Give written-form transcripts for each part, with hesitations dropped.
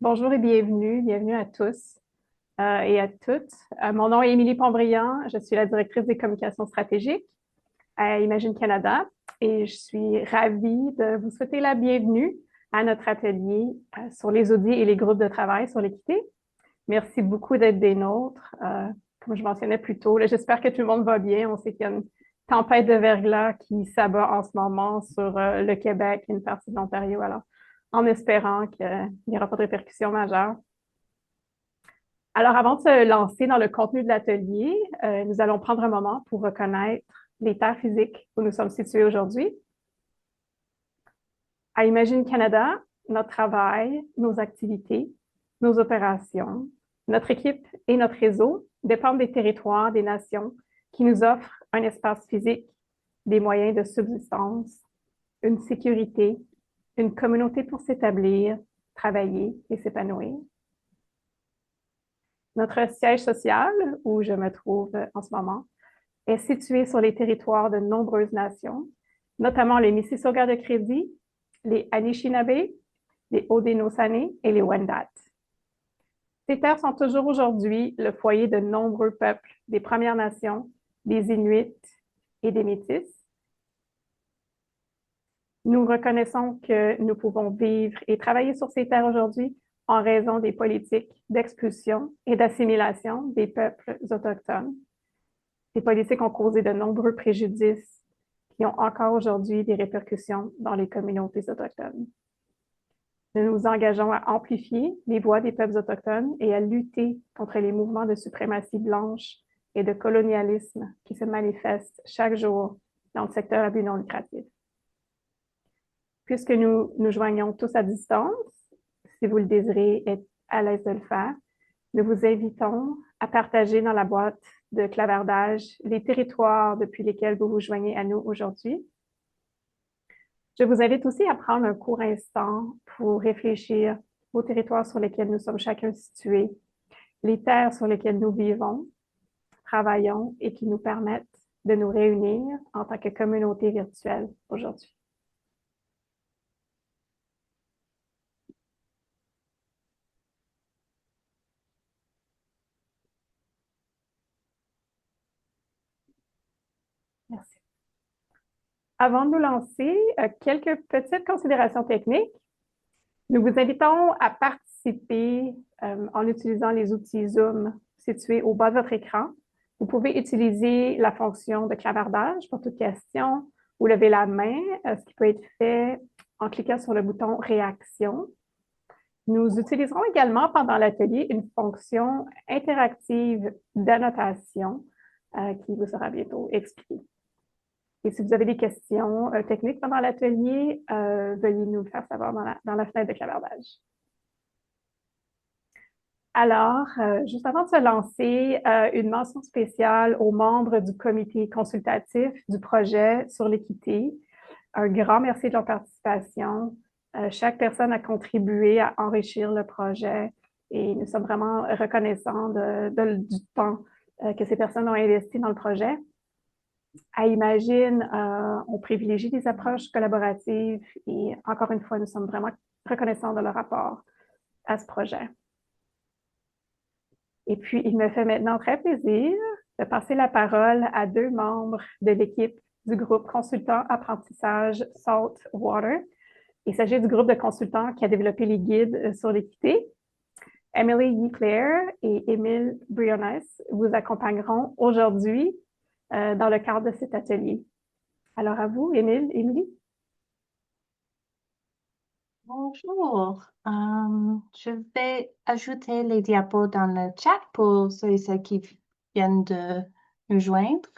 Bonjour et bienvenue à tous et à toutes. Mon nom est Émilie Pombriand, je suis la directrice des communications stratégiques à Imagine Canada et je suis ravie de vous souhaiter la bienvenue à notre atelier sur les audits et les groupes de travail sur l'équité. Merci beaucoup d'être des nôtres. Comme je mentionnais plus tôt, là, j'espère que tout le monde va bien. On sait qu'il y a une tempête de verglas qui s'abat en ce moment sur le Québec et une partie de l'Ontario. Alors, en espérant qu'il n'y aura pas de répercussions majeures. Alors, avant de se lancer dans le contenu de l'atelier, nous allons prendre un moment pour reconnaître les terres physiques où nous sommes situés aujourd'hui. À Imagine Canada, notre travail, nos activités, nos opérations, notre équipe et notre réseau dépendent des territoires, des nations qui nous offrent un espace physique, des moyens de subsistance, une sécurité, une communauté pour s'établir, travailler et s'épanouir. Notre siège social, où je me trouve en ce moment, est situé sur les territoires de nombreuses nations, notamment les Mississauga de Crédit, les Anishinaabe, les Haudenosaunee et les Wendat. Ces terres sont toujours aujourd'hui le foyer de nombreux peuples, des Premières Nations, des Inuits et des Métis. Nous reconnaissons que nous pouvons vivre et travailler sur ces terres aujourd'hui en raison des politiques d'expulsion et d'assimilation des peuples autochtones. Ces politiques ont causé de nombreux préjudices qui ont encore aujourd'hui des répercussions dans les communautés autochtones. Nous nous engageons à amplifier les voix des peuples autochtones et à lutter contre les mouvements de suprématie blanche et de colonialisme qui se manifestent chaque jour dans le secteur à but non lucratif. Puisque nous nous joignons tous à distance, si vous le désirez être à l'aise de le faire, nous vous invitons à partager dans la boîte de clavardage les territoires depuis lesquels vous vous joignez à nous aujourd'hui. Je vous invite aussi à prendre un court instant pour réfléchir aux territoires sur lesquels nous sommes chacun situés, les terres sur lesquelles nous vivons, travaillons et qui nous permettent de nous réunir en tant que communauté virtuelle aujourd'hui. Merci. Avant de nous lancer, quelques petites considérations techniques. Nous vous invitons à participer en utilisant les outils Zoom situés au bas de votre écran. Vous pouvez utiliser la fonction de clavardage pour toute question ou lever la main, ce qui peut être fait en cliquant sur le bouton Réaction. Nous utiliserons également pendant l'atelier une fonction interactive d'annotation qui vous sera bientôt expliquée. Et si vous avez des questions techniques pendant l'atelier, veuillez nous le faire savoir dans la fenêtre de clavardage. Alors, juste avant de se lancer, une mention spéciale aux membres du comité consultatif du projet sur l'équité. Un grand merci de leur participation. Chaque personne a contribué à enrichir le projet et nous sommes vraiment reconnaissants du temps que ces personnes ont investi dans le projet. À Imagine, on privilégie des approches collaboratives et encore une fois, nous sommes vraiment reconnaissants de leur rapport à ce projet. Et puis, il me fait maintenant très plaisir de passer la parole à deux membres de l'équipe du groupe consultant apprentissage Salt Water. Il s'agit du groupe de consultants qui a développé les guides sur l'équité. Emily Yee-Claire et Émile Briones vous accompagneront aujourd'hui dans le cadre de cet atelier. Alors à vous, Émilie. Bonjour. Je vais ajouter les diapos dans le chat pour ceux et celles qui viennent de nous joindre.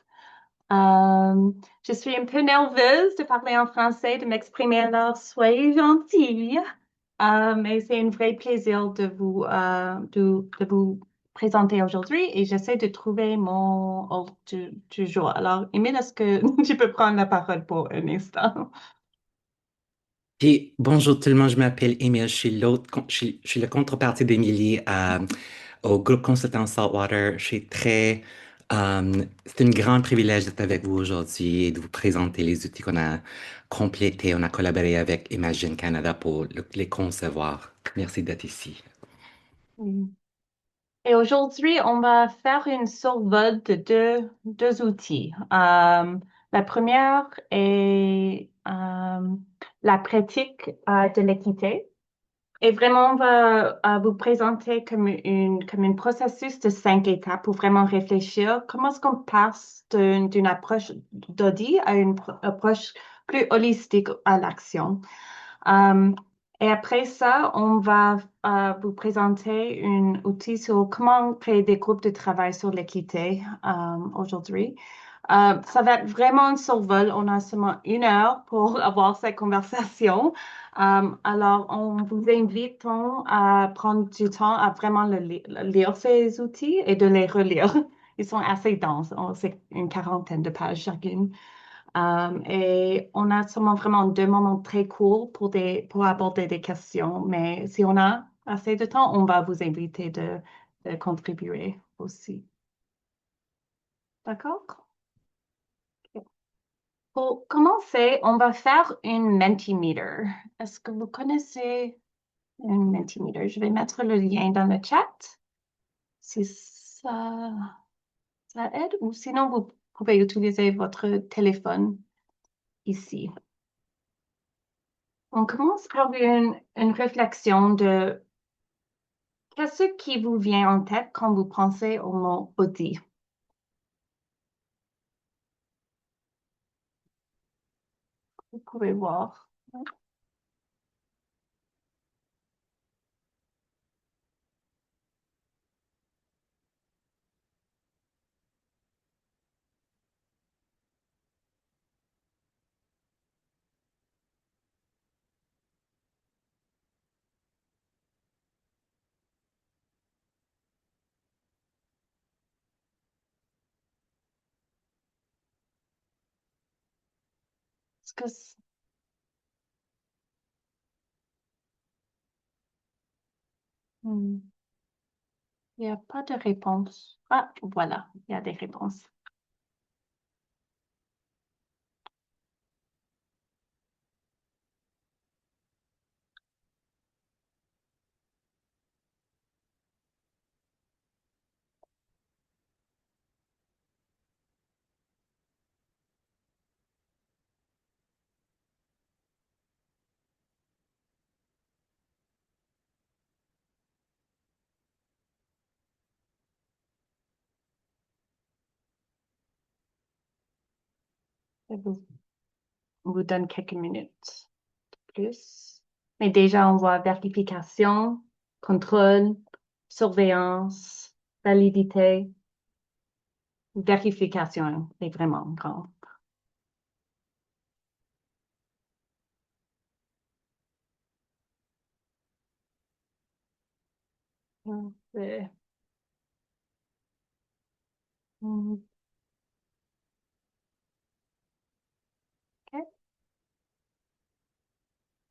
Je suis un peu nerveuse de parler en français, de m'exprimer, alors soyez gentils. Mais c'est un vrai plaisir de vous présenter aujourd'hui et j'essaie de trouver mon ordre du jour. Alors, Émile, est-ce que tu peux prendre la parole pour un instant? Puis, bonjour tout le monde, je m'appelle Émile, je suis la contrepartie d'Émilie au groupe consultant Saltwater. Je suis très C'est un grand privilège d'être avec vous aujourd'hui et de vous présenter les outils qu'on a complétés. On a collaboré avec Imagine Canada pour les concevoir. Merci d'être ici. Mm. Et aujourd'hui, on va faire une survol de deux outils. La première est la pratique de l'équité. Et vraiment, on va vous présenter comme un processus de 5 étapes pour vraiment réfléchir comment est-ce qu'on passe d'une approche d'audit à une approche plus holistique à l'action. Euh, et après ça, on va vous présenter un outil sur comment créer des groupes de travail sur l'équité aujourd'hui. Ça va être vraiment un survol. On a seulement 1 heure pour avoir cette conversation. Alors, on vous invite à prendre du temps à vraiment lire ces outils et de les relire. Ils sont assez denses. C'est une quarantaine de pages chacune. Et on a seulement vraiment 2 moments très courts pour aborder des questions. Mais si on a assez de temps, on va vous inviter de contribuer aussi. D'accord? Pour commencer, on va faire une Mentimeter. Est-ce que vous connaissez une Mentimeter? Je vais mettre le lien dans le chat si ça aide, ou sinon vous pouvez utiliser votre téléphone ici. On commence par une réflexion de qu'est-ce qui vous vient en tête quand vous pensez au mot audit? Vous pouvez voir. Est-ce que hmm, il n'y a pas de réponse? Ah, voilà, il y a des réponses. Je vous donne quelques minutes plus. Mais déjà, on voit vérification, contrôle, surveillance, validité. Vérification est vraiment grand. Euh, hmm, OK.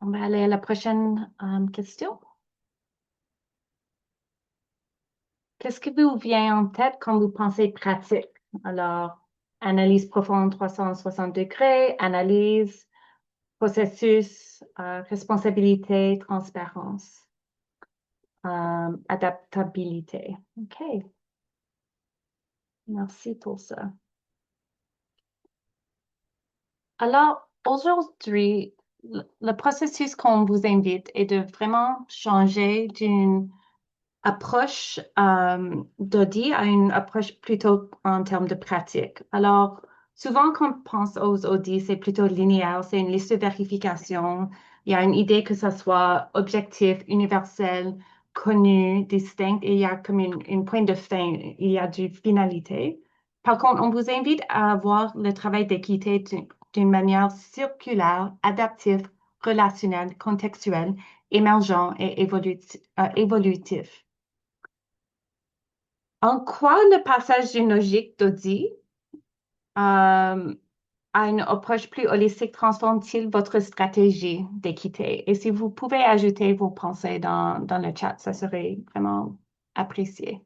On va aller à la prochaine question. Qu'est-ce qui vous vient en tête quand vous pensez pratique? Alors, analyse profonde 360 degrés, analyse, processus, responsabilité, transparence, adaptabilité. OK, merci pour ça. Alors, aujourd'hui, le processus qu'on vous invite est de vraiment changer d'une approche d'audit à une approche plutôt en termes de pratique. Alors, souvent quand on pense aux audits, c'est plutôt linéaire, c'est une liste de vérification. Il y a une idée que ça soit objectif, universel, connu, distinct, et il y a comme une point de fin, il y a du finalité. Par contre, on vous invite à voir le travail d'équité d'une manière circulaire, adaptive, relationnelle, contextuelle, émergent et évolutif. En quoi le passage d'une logique d'audit à une approche plus holistique transforme-t-il votre stratégie d'équité? Et si vous pouvez ajouter vos pensées dans le chat, ça serait vraiment apprécié.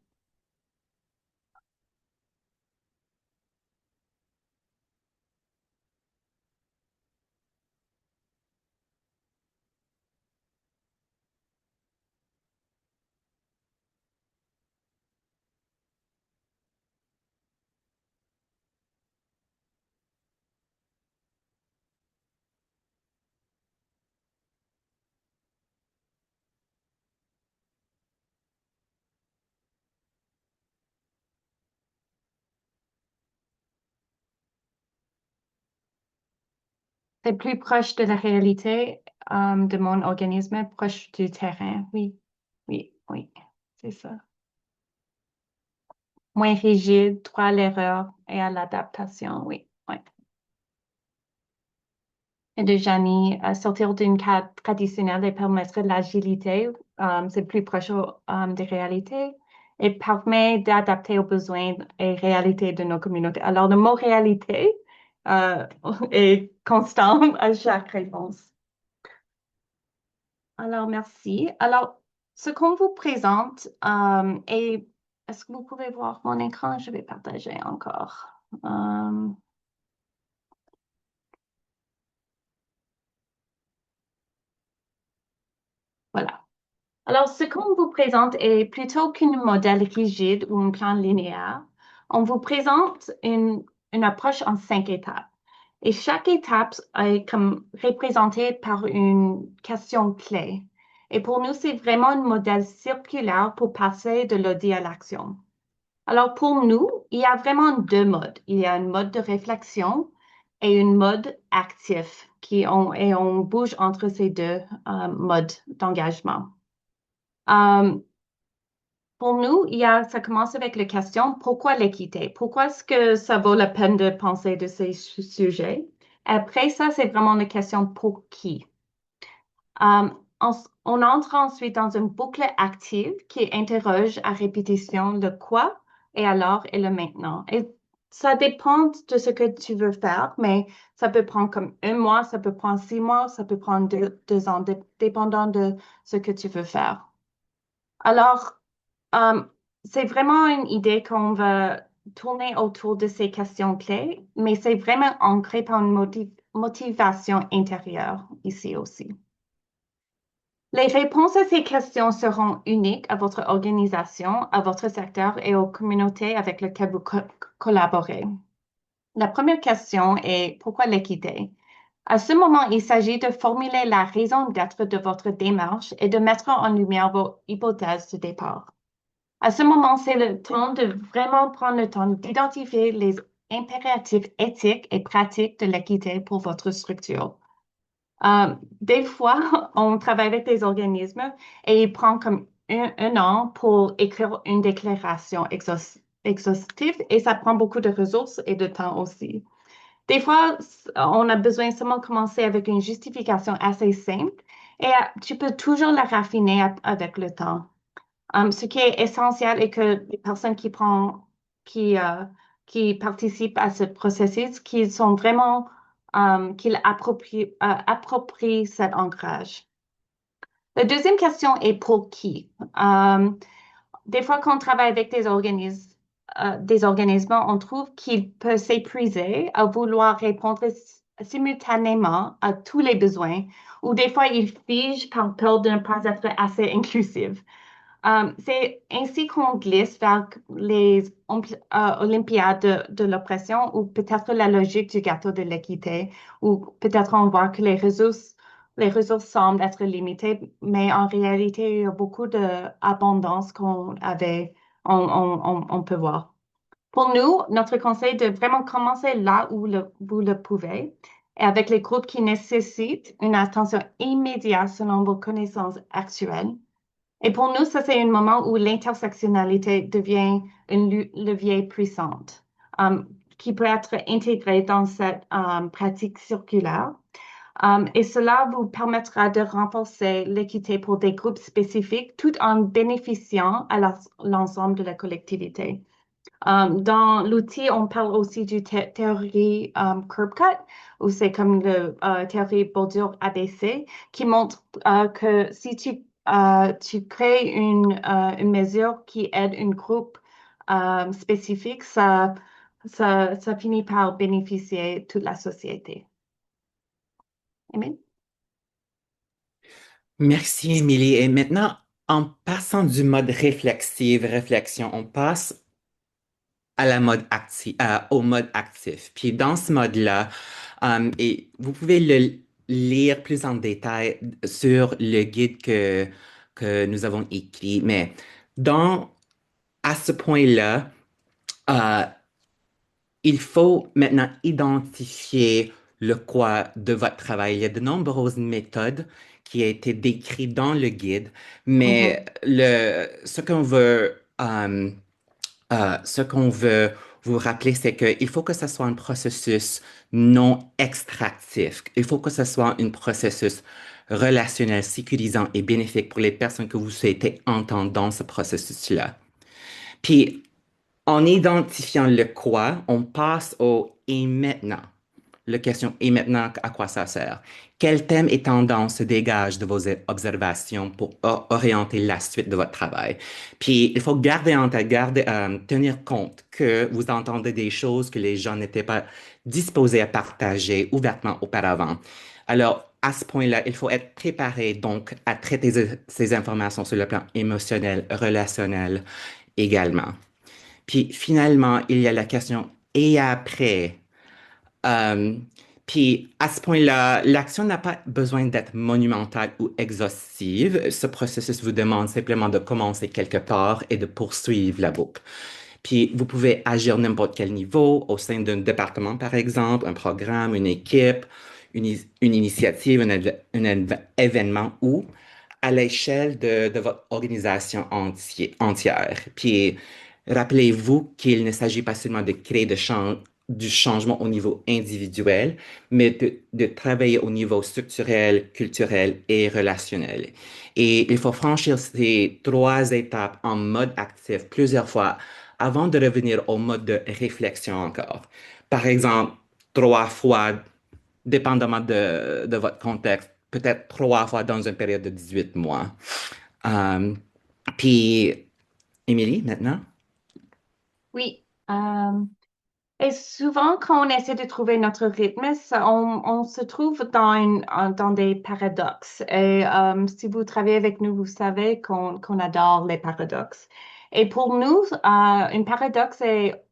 C'est plus proche de la réalité de mon organisme, proche du terrain. Oui, oui, oui, c'est ça. Moins rigide, droit à l'erreur et à l'adaptation, oui, oui. Et de Janie, sortir d'une cadre traditionnelle et permettre l'agilité, c'est plus proche des réalités et permet d'adapter aux besoins et réalités de nos communautés. Alors, le mot réalité euh, est constant à chaque réponse. Alors, merci. Alors, ce qu'on vous présente est... Est-ce que vous pouvez voir mon écran? Je vais partager encore. Voilà. Alors, ce qu'on vous présente est plutôt qu'un modèle rigide ou un plan linéaire. On vous présente une approche en 5 étapes. Et chaque étape est comme représentée par une question clé. Et pour nous, c'est vraiment un modèle circulaire pour passer de l'audit à l'action. Alors, pour nous, il y a vraiment 2 modes. Il y a un mode de réflexion et un mode actif et on bouge entre ces 2 modes d'engagement. Pour nous, ça commence avec la question, pourquoi l'équité? Pourquoi est-ce que ça vaut la peine de penser de ces sujets? Après ça, c'est vraiment la question pour qui? On entre ensuite dans une boucle active qui interroge à répétition le quoi et alors et le maintenant. Et ça dépend de ce que tu veux faire, mais ça peut prendre comme 1 mois, ça peut prendre 6 mois, ça peut prendre 2 ans, dépendant de ce que tu veux faire. Alors, c'est vraiment une idée qu'on va tourner autour de ces questions clés, mais c'est vraiment ancré par une motivation intérieure ici aussi. Les réponses à ces questions seront uniques à votre organisation, à votre secteur et aux communautés avec lesquelles vous collaborez. La première question est pourquoi l'équité? À ce moment, il s'agit de formuler la raison d'être de votre démarche et de mettre en lumière vos hypothèses de départ. À ce moment, c'est le temps de vraiment prendre le temps d'identifier les impératifs éthiques et pratiques de l'équité pour votre structure. Des fois, on travaille avec des organismes et il prend comme un an pour écrire une déclaration exhaustive et ça prend beaucoup de ressources et de temps aussi. Des fois, on a besoin seulement de commencer avec une justification assez simple et tu peux toujours la raffiner avec le temps. Ce qui est essentiel est que les personnes qui, euh, qui participent à ce processus, qu'ils approprient cet ancrage. La deuxième question est pour qui? Des fois, quand on travaille avec des organismes, on trouve qu'il peut s'épuiser à vouloir répondre simultanément à tous les besoins, ou des fois, il fige par peur de ne pas être assez inclusif. C'est ainsi qu'on glisse vers les Olympiades de l'oppression ou peut-être la logique du gâteau de l'équité, ou peut-être on voit que les ressources semblent être limitées, mais en réalité, il y a beaucoup d'abondance on peut voir. Pour nous, notre conseil est de vraiment commencer là où vous le pouvez et avec les groupes qui nécessitent une attention immédiate selon vos connaissances actuelles. Et pour nous, ça, c'est un moment où l'intersectionnalité devient une levier puissante qui peut être intégrée dans cette pratique circulaire. Et cela vous permettra de renforcer l'équité pour des groupes spécifiques tout en bénéficiant à l'ensemble de la collectivité. Dans l'outil, on parle aussi du théorie curb cut, ou c'est comme le théorie bordure ABC, qui montre que si tu crées une mesure qui aide un groupe spécifique, ça finit par bénéficier toute la société. Amen. Merci, Émilie. Et maintenant, en passant du mode réflexion, on passe à la au mode actif. Puis dans ce mode-là, et vous pouvez le lire plus en détail sur le guide que nous avons écrit, mais à ce point-là, euh, il faut maintenant identifier le quoi de votre travail. Il y a de nombreuses méthodes qui ont été décrites dans le guide, mais ce qu'on veut vous rappeler, c'est qu'il faut que ce soit un processus non extractif. Il faut que ce soit un processus relationnel, sécurisant et bénéfique pour les personnes que vous souhaitez entendre dans ce processus-là. Puis, en identifiant le quoi, on passe au et maintenant. La question et maintenant, à quoi ça sert? Quel thème et tendance se dégagent de vos observations pour orienter la suite de votre travail? Puis, il faut garder en tête, tenir compte que vous entendez des choses que les gens n'étaient pas disposés à partager ouvertement auparavant. Alors, à ce point-là, il faut être préparé donc à traiter ces informations sur le plan émotionnel, relationnel également. Puis finalement, il y a la question et après. Euh, puis à ce point-là, l'action n'a pas besoin d'être monumentale ou exhaustive. Ce processus vous demande simplement de commencer quelque part et de poursuivre la boucle. Puis vous pouvez agir n'importe quel niveau, au sein d'un département par exemple, un programme, une équipe, une initiative, un événement ou à l'échelle de votre organisation entière. Puis rappelez-vous qu'il ne s'agit pas seulement de créer du changement au niveau individuel, mais de travailler au niveau structurel, culturel et relationnel. Et il faut franchir ces trois étapes en mode actif plusieurs fois avant de revenir au mode de réflexion encore. Par exemple, trois fois, dépendamment de votre contexte, peut-être trois fois dans une période de 18 mois. Euh, puis, Émilie, maintenant? Oui. Et souvent, quand on essaie de trouver notre rythme, on se trouve dans des paradoxes. Et si vous travaillez avec nous, vous savez qu'on adore les paradoxes. Et pour nous, un paradoxe est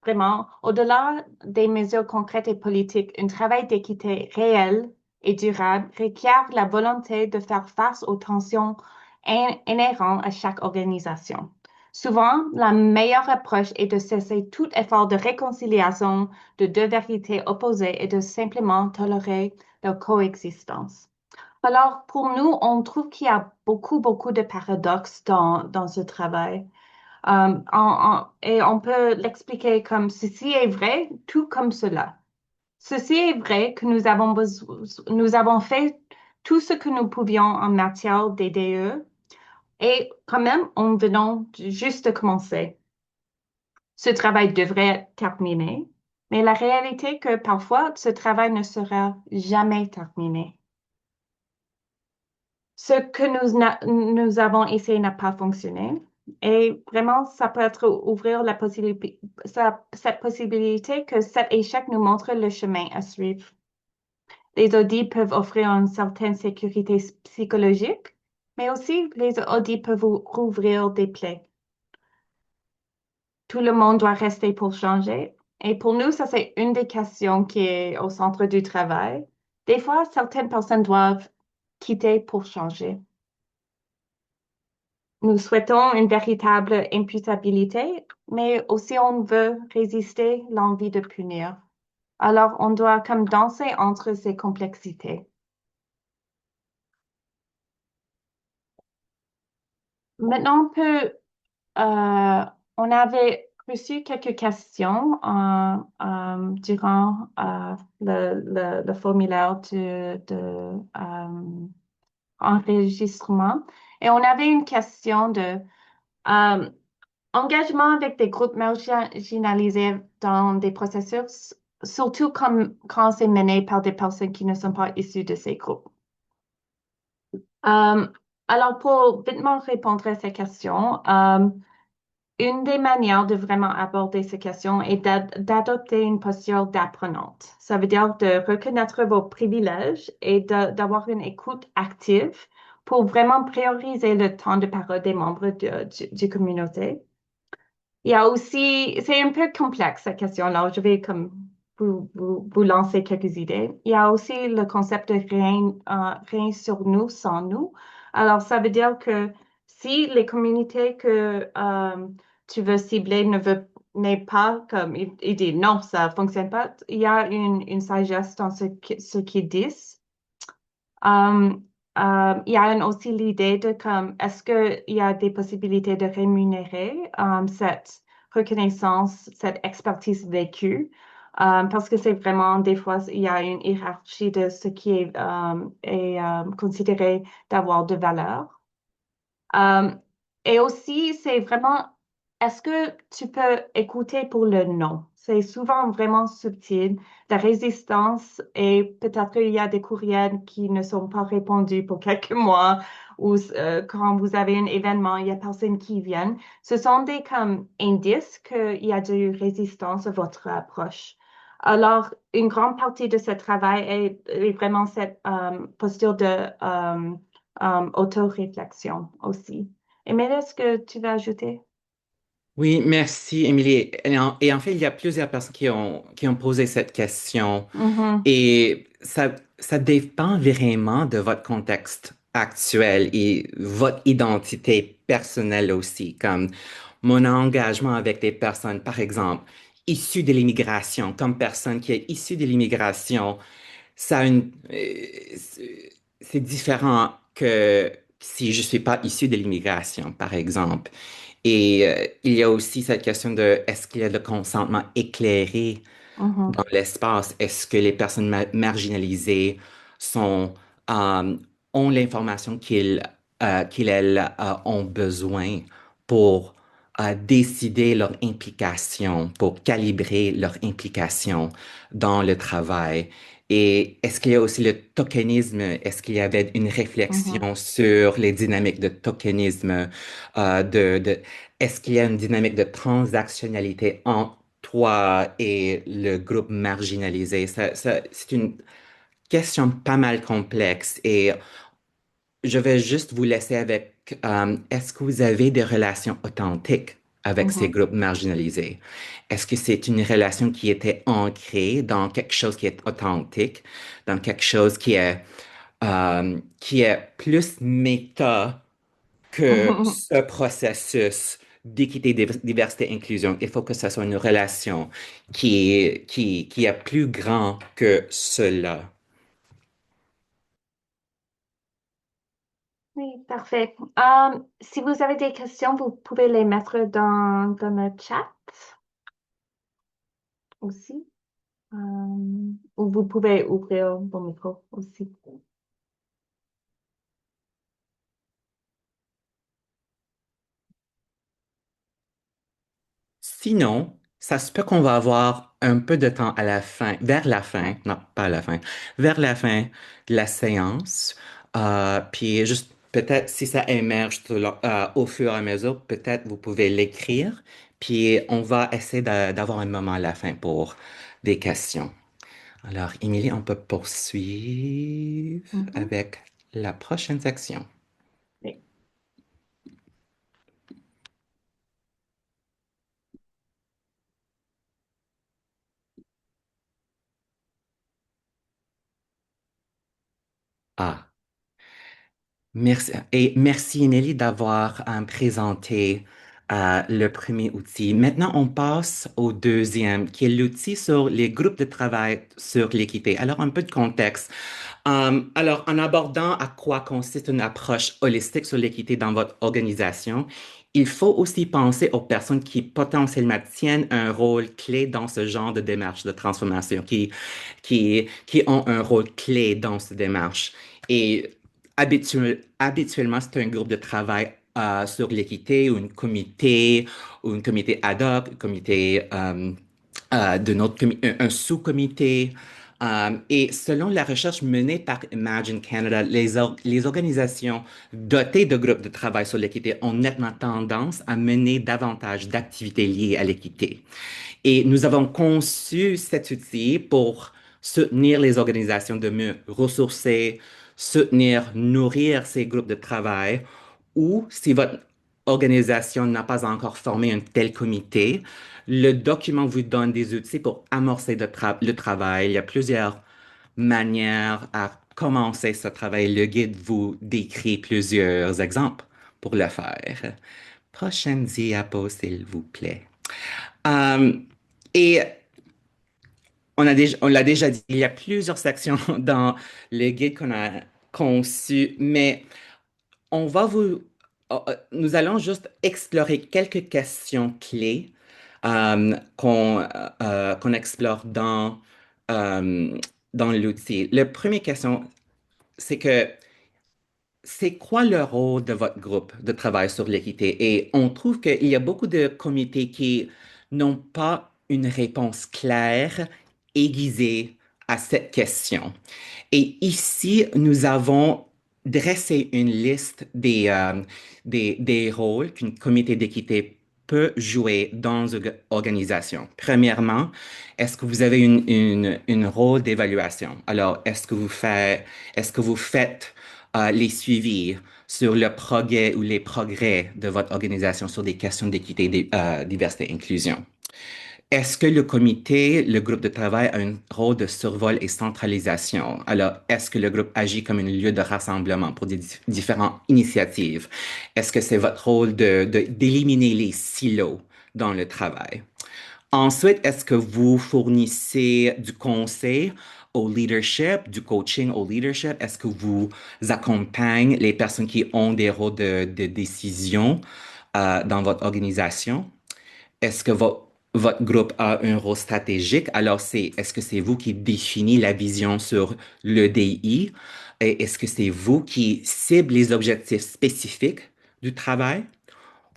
vraiment, au-delà des mesures concrètes et politiques, un travail d'équité réel et durable requiert la volonté de faire face aux tensions inhérentes à chaque organisation. Souvent, la meilleure approche est de cesser tout effort de réconciliation de deux vérités opposées et de simplement tolérer leur coexistence. Alors, pour nous, on trouve qu'il y a beaucoup de paradoxes dans ce travail. Et on peut l'expliquer comme ceci est vrai, tout comme cela. Ceci est vrai que nous avons fait tout ce que nous pouvions en matière d'EDE et quand même, on venons juste de commencer. Ce travail devrait être terminé, mais la réalité est que parfois, ce travail ne sera jamais terminé. Ce que nous avons essayé n'a pas fonctionné. Et vraiment, ça peut être ouvrir cette possibilité que cet échec nous montre le chemin à suivre. Les audits peuvent offrir une certaine sécurité psychologique, mais aussi les audits peuvent rouvrir des plaies. Tout le monde doit rester pour changer. Et pour nous, ça, c'est une des questions qui est au centre du travail. Des fois, certaines personnes doivent quitter pour changer. Nous souhaitons une véritable imputabilité, mais aussi on veut résister l'envie de punir. Alors, on doit comme danser entre ces complexités. Maintenant, on avait reçu quelques questions durant le formulaire enregistrement. Et on avait une question de engagement avec des groupes marginalisés dans des processus, surtout quand c'est mené par des personnes qui ne sont pas issues de ces groupes. Alors, pour vitement répondre à ces questions, une des manières de vraiment aborder ces questions est d'adopter une posture d'apprenante. Ça veut dire de reconnaître vos privilèges et d'avoir une écoute active pour vraiment prioriser le temps de parole des membres du communauté. Il y a aussi, c'est un peu complexe cette question-là, je vais comme vous lancer quelques idées. Il y a aussi le concept de rien sur nous sans nous. Alors, ça veut dire que si les communautés que tu veux cibler ne veulent n'est pas comme, il dit non, ça fonctionne pas. Il y a une sagesse dans ce qu'ils disent. Euh, il y a aussi l'idée de comme, est-ce qu'il y a des possibilités de rémunérer cette reconnaissance, cette expertise vécue? Parce que c'est vraiment, des fois, il y a une hiérarchie de ce qui est considéré d'avoir de valeur. Euh, et aussi, c'est vraiment, est-ce que tu peux écouter pour le non? C'est souvent vraiment subtil, la résistance, et peut-être qu'il y a des courriels qui ne sont pas répondus pour quelques mois, ou quand vous avez un événement, il y a personne qui vient. Ce sont des comme indices qu'il y a de résistance à votre approche. Alors, une grande partie de ce travail est vraiment cette posture de autoréflexion aussi. Émilie, est-ce que tu veux ajouter? Oui, merci, Émilie. Et en fait, il y a plusieurs personnes qui ont posé cette question. Mhm, Et ça dépend vraiment de votre contexte actuel et votre identité personnelle aussi, comme mon engagement avec des personnes, par exemple, issues de l'immigration, comme personne qui est issue de l'immigration, ça a c'est différent que si je suis pas issu de l'immigration, par exemple. Et il y a aussi cette question de est-ce qu'il y a le consentement éclairé mhm, dans l'espace? Est-ce que les personnes marginalisées sont, euh, ont l'information qu'ils, elles, ont besoin pour décider leur implication, pour calibrer leur implication dans le travail? Et est-ce qu'il y a aussi le tokenisme? Est-ce qu'il y avait une mhm, réflexion sur les dynamiques de tokenisme, est-ce qu'il y a une dynamique de transactionnalité entre toi et le groupe marginalisé? C'est une question pas mal complexe et je vais juste vous laisser avec, est-ce que vous avez des relations authentiques avec ces mhm. groupes marginalisés? Est-ce que c'est une relation qui était ancrée dans quelque chose qui est authentique, dans quelque chose qui est plus méta que ce processus d'équité, diversité, inclusion? Il faut que ce soit une relation qui est plus grand que cela. Oui, parfait. Si vous avez des questions, vous pouvez les mettre dans le chat aussi. Ou vous pouvez ouvrir vos micros aussi. Sinon, ça se peut qu'on va avoir un peu de temps à la fin, vers la fin, Ouais. non, pas à la fin, vers la fin de la séance. Puis juste peut-être si ça émerge au fur et à mesure, peut-être vous pouvez l'écrire. Puis on va essayer d'avoir un moment à la fin pour des questions. Alors, Émilie, on peut poursuivre Mhm. avec la prochaine section. Oui. Ah, merci. Et merci, Émilie, d'avoir présenté le premier outil. Maintenant, on passe au deuxième, qui est l'outil sur les groupes de travail sur l'équité. Alors, un peu de contexte. Alors, en abordant à quoi consiste une approche holistique sur l'équité dans votre organisation, il faut aussi penser aux personnes qui potentiellement tiennent un rôle clé dans ce genre de démarche de transformation, qui ont un rôle clé dans cette démarche. Et habituellement, c'est un groupe de travail sur l'équité ou une comité ad hoc, un comité un sous-comité. Et selon la recherche menée par Imagine Canada, les organisations dotées de groupes de travail sur l'équité ont nettement tendance à mener davantage d'activités liées à l'équité. Et nous avons conçu cet outil pour soutenir les organisations de mieux ressourcer, soutenir, nourrir ces groupes de travail, ou si votre organisation n'a pas encore formé un tel comité, le document vous donne des outils pour amorcer le travail. Il y a plusieurs manières à commencer ce travail. Le guide vous décrit plusieurs exemples pour le faire. Prochaine diapo, s'il vous plaît. Euh, et on l'a déjà dit, il y a plusieurs sections dans le guide qu'on a conçu, mais on va nous allons juste explorer quelques questions clés qu'on explore euh, dans l'outil. La première question, c'est que c'est quoi le rôle de votre groupe de travail sur l'équité? Et on trouve qu'il y a beaucoup de comités qui n'ont pas une réponse claire, aiguisée à cette question. Et ici, nous avons dressé une liste des rôles qu'un comité d'équité peut jouer dans une organisation. Premièrement, est-ce que vous avez une rôle d'évaluation? Alors, est-ce que vous faites les suivis sur le progrès ou les progrès de votre organisation sur des questions d'équité, diversité et inclusion? Est-ce que le comité, le groupe de travail a un rôle de survol et centralisation? Alors, est-ce que le groupe agit comme un lieu de rassemblement pour des différentes initiatives? Est-ce que c'est votre rôle d'éliminer les silos dans le travail? Ensuite, est-ce que vous fournissez du conseil au leadership, du coaching au leadership? Est-ce que vous accompagnez les personnes qui ont des rôles de décision dans votre organisation? Est-ce que votre groupe a un rôle stratégique? Alors, est-ce que c'est vous qui définissez la vision sur le DI? Et est-ce que c'est vous qui ciblez les objectifs spécifiques du travail?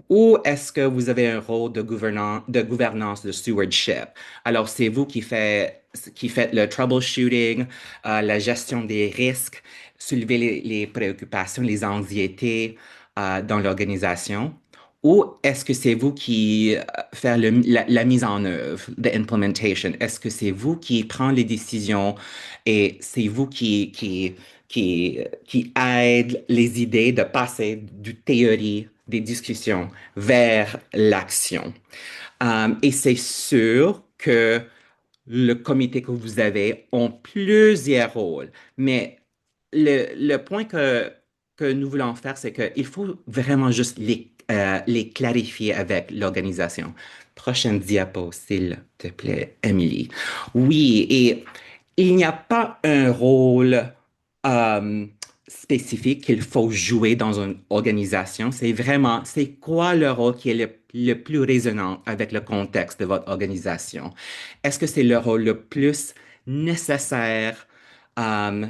Ou est-ce que vous avez un rôle de gouvernance, de stewardship? Alors, c'est vous qui faites le troubleshooting, la gestion des risques, soulever les préoccupations, les anxiétés dans l'organisation? Ou est-ce que c'est vous qui faites la mise en œuvre, the implementation? Est-ce que c'est vous qui prenez les décisions et c'est vous qui aide les idées de passer du théorie, des discussions vers l'action. Et c'est sûr que le comité que vous avez ont plusieurs rôles, mais le point que nous voulons faire, c'est qu'il faut vraiment juste les clarifier avec l'organisation. Prochaine diapo, s'il te plaît, Emily. Oui, et il n'y a pas un rôle euh, spécifique qu'il faut jouer dans une organisation. C'est vraiment, c'est quoi le rôle qui est le plus résonant avec le contexte de votre organisation? Est-ce que c'est le rôle le plus nécessaire euh,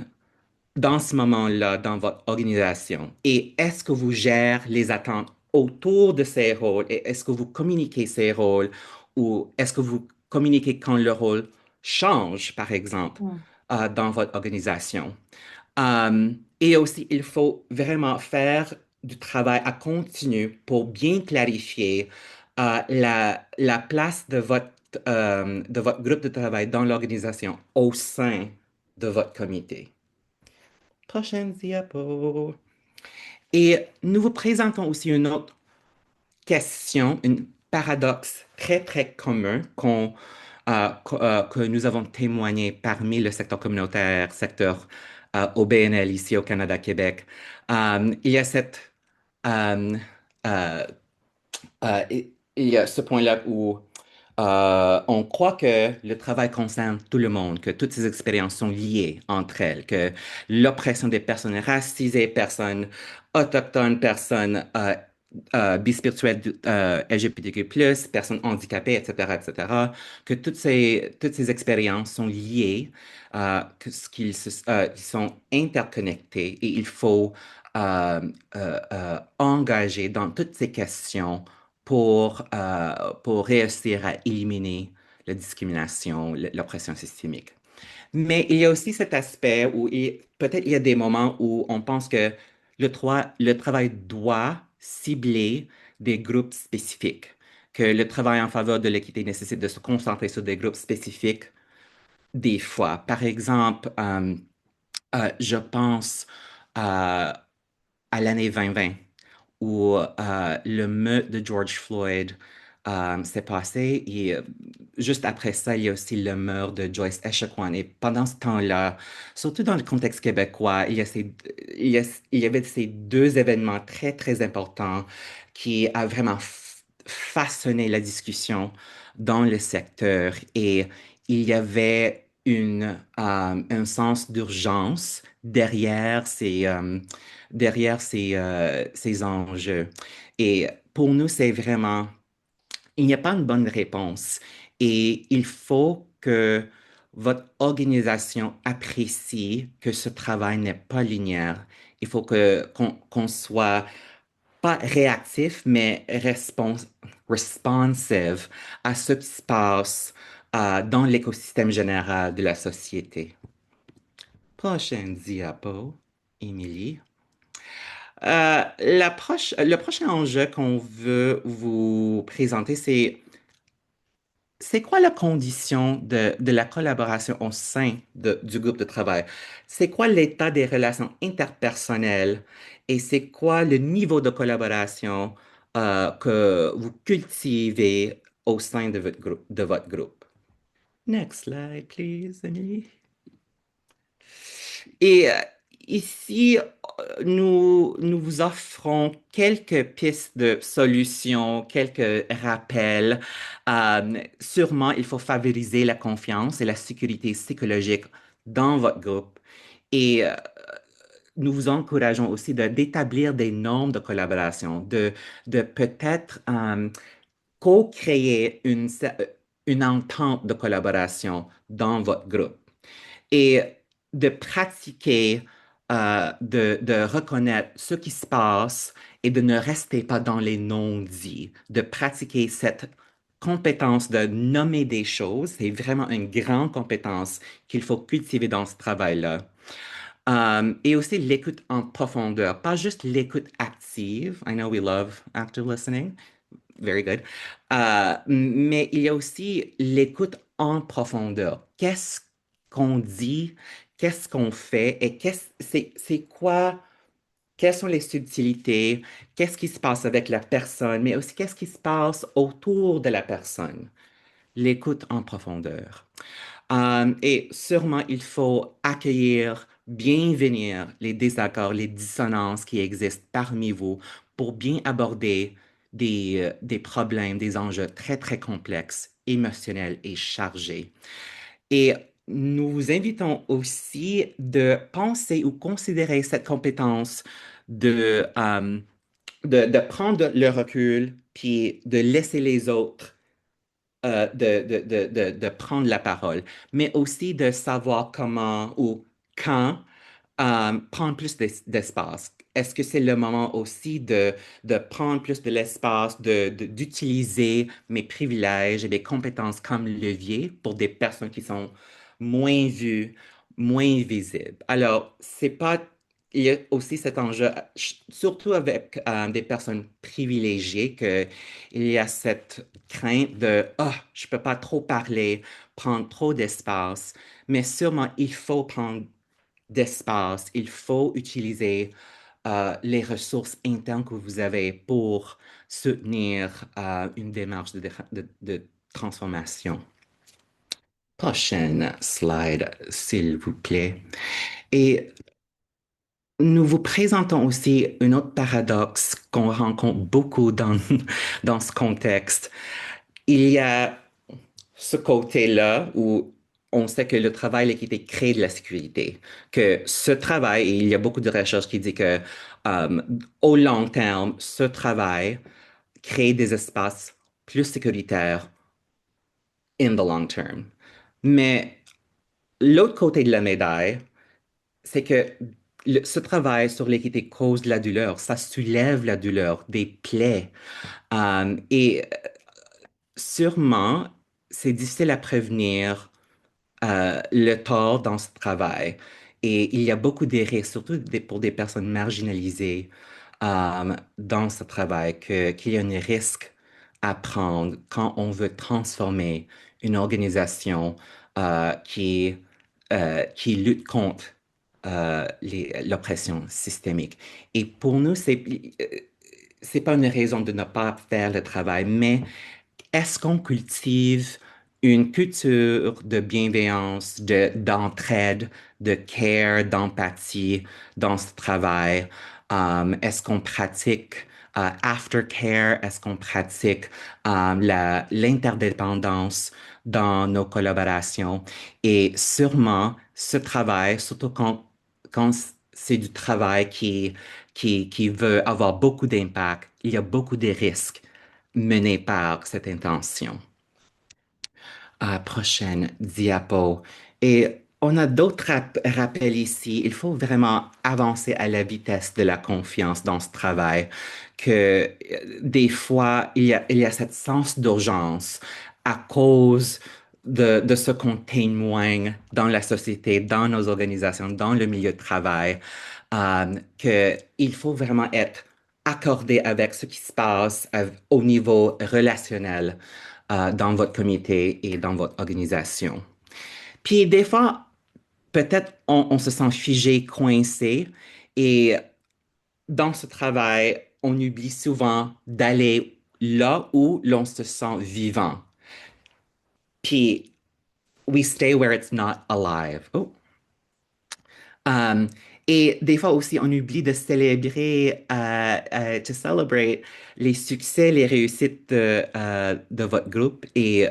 dans ce moment-là dans votre organisation? Et est-ce que vous gérez les attentes autour de ces rôles? Et est-ce que vous communiquez ces rôles? Ou est-ce que vous communiquez quand le rôle change, par exemple, dans votre organisation? Et aussi, il faut vraiment faire du travail à continu pour bien clarifier la place de votre groupe de travail dans l'organisation au sein de votre comité. Prochaine diapo. Et nous vous présentons aussi une autre question, un paradoxe très, très commun que nous avons témoigné parmi le secteur communautaire, secteur OBNL ici au Canada, Québec. Il y a euh, euh, il y a ce point-là où on croit que le travail concerne tout le monde, que toutes ces expériences sont liées entre elles, que l'oppression des personnes racisées, personnes autochtones, personnes bispirituelles, LGBTQ+, personnes handicapées, etc., etc., que toutes ces expériences sont liées, qu'ils sont interconnectés et il faut engager dans toutes ces questions pour réussir à éliminer la discrimination, l'oppression systémique. Mais il y a aussi cet aspect où peut-être il y a des moments où on pense que le travail doit cibler des groupes spécifiques, que le travail en faveur de l'équité nécessite de se concentrer sur des groupes spécifiques des fois. Par exemple, je pense à l'année 2020 où le meurtre de George Floyd s'est passé et juste après ça, il y a aussi le meurtre de Joyce Echaquan. Et pendant ce temps-là, surtout dans le contexte québécois, il y avait ces deux événements très, très importants qui a vraiment façonné la discussion dans le secteur et il y avait un sens d'urgence derrière ces enjeux. Et pour nous, c'est vraiment, il n'y a pas une bonne réponse et il faut que votre organisation apprécie que ce travail n'est pas linéaire. Il faut qu'on soit pas réactif, mais responsive à ce qui se passe dans l'écosystème général de la société. Prochaine diapo, Émilie. Le prochain enjeu qu'on veut vous présenter, c'est quoi la condition de la collaboration au sein du groupe de travail? C'est quoi l'état des relations interpersonnelles et c'est quoi le niveau de collaboration que vous cultivez au sein de votre groupe? Next slide, please, Emily. Et ici, nous vous offrons quelques pistes de solutions, quelques rappels. Sûrement, il faut favoriser la confiance et la sécurité psychologique dans votre groupe. Et nous vous encourageons aussi d'établir des normes de collaboration, de peut-être co-créer une entente de collaboration dans votre groupe et de pratiquer, de reconnaître ce qui se passe et de ne rester pas dans les non-dits, de pratiquer cette compétence de nommer des choses. C'est vraiment une grande compétence qu'il faut cultiver dans ce travail-là. Et aussi l'écoute en profondeur, pas juste l'écoute active. I know we love active listening. Very good. Mais il y a aussi l'écoute en profondeur. Qu'est-ce qu'on dit? Qu'est-ce qu'on fait? Et c'est quoi? Quelles sont les subtilités? Qu'est-ce qui se passe avec la personne? Mais aussi qu'est-ce qui se passe autour de la personne? L'écoute en profondeur. Et sûrement, il faut accueillir, bienvenir les désaccords, les dissonances qui existent parmi vous pour bien aborder des problèmes, des enjeux très, très complexes, émotionnels et chargés. Et nous vous invitons aussi de penser ou considérer cette compétence de prendre le recul, puis de laisser les autres de prendre la parole, mais aussi de savoir comment ou quand prendre plus d'espace. Est-ce que c'est le moment aussi de prendre plus de l'espace, d'utiliser mes privilèges et mes compétences comme levier pour des personnes qui sont moins vues, moins visibles? Alors, c'est pas. Il y a aussi cet enjeu, surtout avec des personnes privilégiées, qu'il y a cette crainte de «Ah, je peux pas trop parler, prendre trop d'espace», mais sûrement il faut prendre d'espace, il faut utiliser les ressources internes que vous avez pour soutenir une démarche de transformation. Prochaine slide, s'il vous plaît. Et nous vous présentons aussi un autre paradoxe qu'on rencontre beaucoup dans ce contexte. Il y a ce côté-là où on sait que le travail, l'équité crée de la sécurité, que ce travail, et il y a beaucoup de recherches qui disent que au long terme, ce travail crée des espaces plus sécuritaires in the long term. Mais l'autre côté de la médaille, c'est que ce travail sur l'équité cause de la douleur, ça soulève la douleur, des plaies. Et sûrement, c'est difficile à prévenir le tort dans ce travail. Et il y a beaucoup de risques, surtout pour des personnes marginalisées dans ce travail, qu'il y a un risque à prendre quand on veut transformer une organisation qui lutte contre l'oppression systémique. Et pour nous, c'est pas une raison de ne pas faire le travail, mais est-ce qu'on cultive une culture de bienveillance, d'entraide, de care, d'empathie dans ce travail? Est-ce qu'on pratique aftercare? Est-ce qu'on pratique l'interdépendance dans nos collaborations? Et sûrement, ce travail, surtout quand c'est du travail qui veut avoir beaucoup d'impact, il y a beaucoup de risques menés par cette intention. Prochaine diapo. Et on a d'autres rappels ici. Il faut vraiment avancer à la vitesse de la confiance dans ce travail, que des fois, il y a cette sens d'urgence à cause de ce qu'on témoigne dans la société, dans nos organisations, dans le milieu de travail, qu'il faut vraiment être accordé avec ce qui se passe au niveau relationnel dans votre comité et dans votre organisation. Puis des fois, peut-être on se sent figé, coincé, et dans ce travail, on oublie souvent d'aller là où l'on se sent vivant. Puis, we stay where it's not alive. Oh. Um, et des fois aussi, on oublie de célébrer, to celebrate les succès, les réussites de votre groupe. Et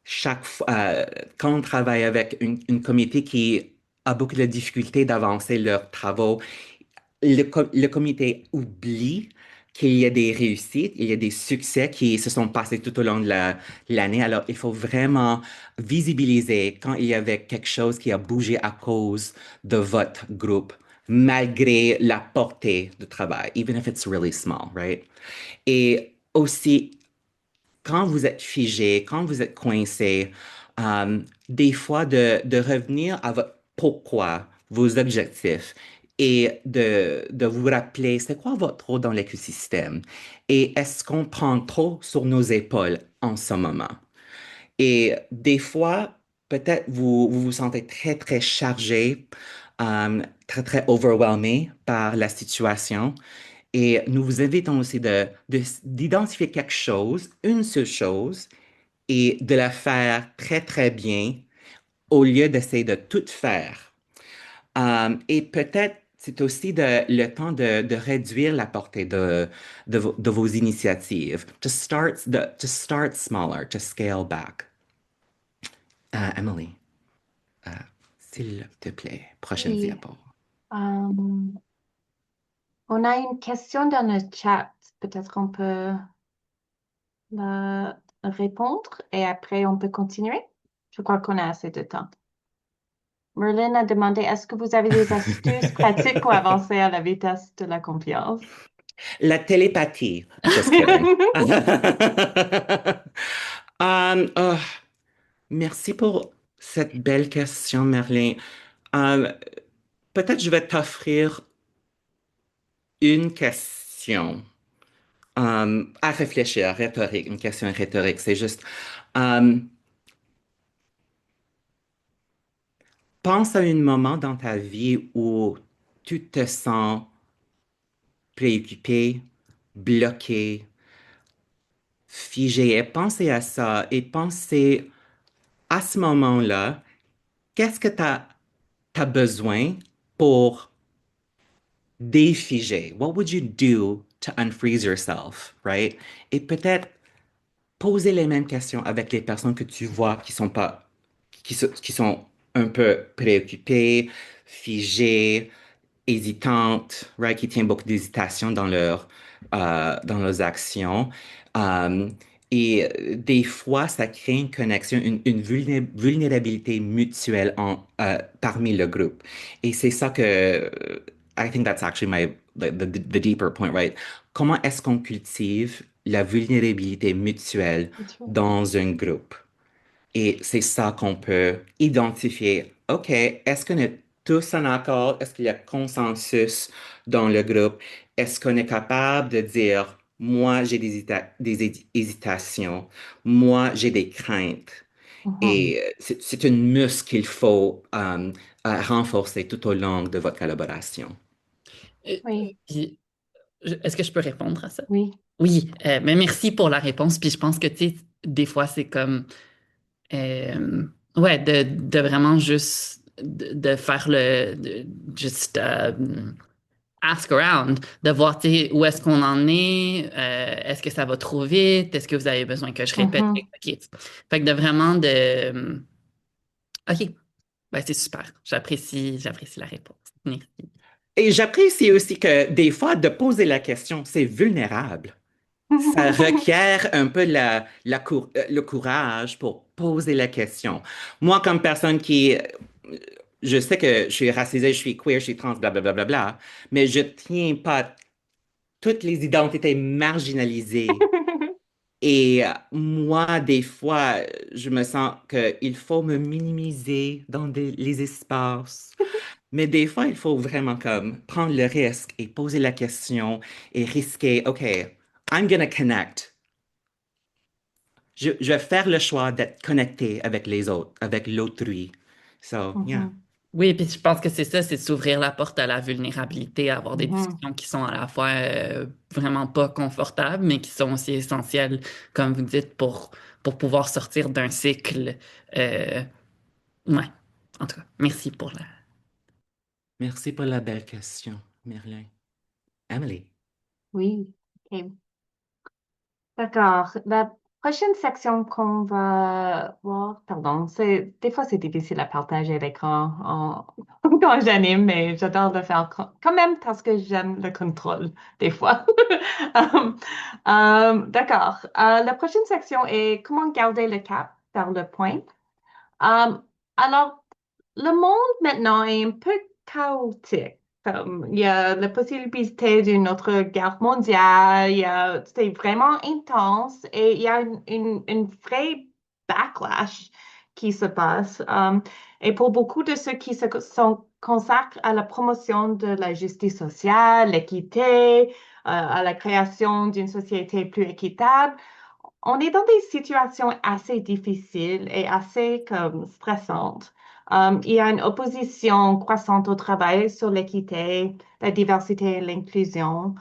chaque fois, quand on travaille avec une comité qui a beaucoup de difficultés d'avancer leurs travaux, le comité oublie qu'il y a des réussites, il y a des succès qui se sont passés tout au long de l'année. Alors, il faut vraiment visibiliser quand il y avait quelque chose qui a bougé à cause de votre groupe, malgré la portée du travail, even if it's really small, right? Et aussi, quand vous êtes figé, quand vous êtes coincé, des fois de revenir à votre pourquoi, vos objectifs, et de vous rappeler c'est quoi votre rôle dans l'écosystème et est-ce qu'on prend trop sur nos épaules en ce moment? Et des fois, peut-être vous vous sentez très, très chargé, très, très overwhelmé par la situation. Et nous vous invitons aussi d'identifier quelque chose, une seule chose, et de la faire très, très bien au lieu d'essayer de tout faire. Et peut-être c'est aussi le temps de réduire la portée de vos initiatives. To start smaller, to scale back. Emily, euh, s'il te plaît, prochaine Oui. diapo. On a une question dans le chat. Peut-être qu'on peut la répondre et après on peut continuer. Je crois qu'on a assez de temps. Merlin a demandé, est-ce que vous avez des astuces pratiques pour avancer à la vitesse de la confiance? La télépathie. Just kidding. Oh, merci pour cette belle question, Merlin. Euh, Peut-être je vais t'offrir une question à réfléchir, rhétorique, une question rhétorique. C'est juste, euh, pense à un moment dans ta vie où tu te sens préoccupé, bloqué, figé. Et pensez à ça et pensez à ce moment-là, qu'est-ce que tu as besoin pour défiger? What would you do to unfreeze yourself, right? Et peut-être poser les mêmes questions avec les personnes que tu vois qui sont pas, qui sont un peu préoccupées, figées, hésitantes, right? Qui tiennent beaucoup d'hésitation dans leurs actions. Um, des fois, ça crée une connexion, une vulnérabilité mutuelle parmi le groupe. Et c'est ça que, I think that's actually the deeper point, right? Comment est-ce qu'on cultive la vulnérabilité mutuelle dans un groupe? Et c'est ça qu'on peut identifier. OK, est-ce qu'on est tous en accord? Est-ce qu'il y a consensus dans le groupe? Est-ce qu'on est capable de dire, moi, j'ai des hésitations, moi, j'ai des craintes. Mhm. Et c'est une muscle qu'il faut renforcer tout au long de votre collaboration. Oui, Puis, est-ce que je peux répondre à ça? oui. Oui, mais merci pour la réponse. Puis je pense que, tu sais, des fois, c'est comme, euh, ouais, de vraiment juste de faire juste ask around, de voir, tu sais, où est-ce qu'on en est, est-ce que ça va trop vite, est-ce que vous avez besoin que je répète? Mhm. OK. Fait que de vraiment de... OK, ben, c'est super. J'apprécie la réponse. Merci. Et j'apprécie aussi que des fois, de poser la question, c'est vulnérable. Ça requiert un peu le courage pour poser la question. Moi, comme personne je sais que je suis racisée, je suis queer, je suis trans, blablabla, bla, bla, bla, mais je tiens pas toutes les identités marginalisées. Et moi, des fois, je me sens qu'il faut me minimiser dans les espaces. Mais des fois, il faut vraiment comme prendre le risque et poser la question et risquer, OK, I'm gonna connect. Je vais faire le choix d'être connecté avec les autres, avec l'autrui. So, yeah. Mhm. Oui, puis je pense que c'est ça, c'est de s'ouvrir la porte à la vulnérabilité, avoir des Mhm. discussions qui sont à la fois vraiment pas confortables, mais qui sont aussi essentielles, comme vous dites, pour pouvoir sortir d'un cycle. Euh, ouais, en tout cas, merci pour la... Merci pour la belle question, Merlin. Emily. Oui, ok. D'accord. La prochaine section qu'on va voir, pardon, des fois c'est difficile à partager l'écran quand j'anime, mais j'adore le faire quand même parce que j'aime le contrôle des fois. D'accord. La prochaine section est comment garder le cap vers le point. Euh, alors, le monde maintenant est un peu chaotique. Il y a la possibilité d'une autre guerre mondiale, c'est vraiment intense et il y a une vraie backlash qui se passe. Et pour beaucoup de ceux qui sont consacrent à la promotion de la justice sociale, l'équité, à la création d'une société plus équitable, on est dans des situations assez difficiles et assez comme stressantes. Il y a une opposition croissante au travail sur l'équité, la diversité et l'inclusion.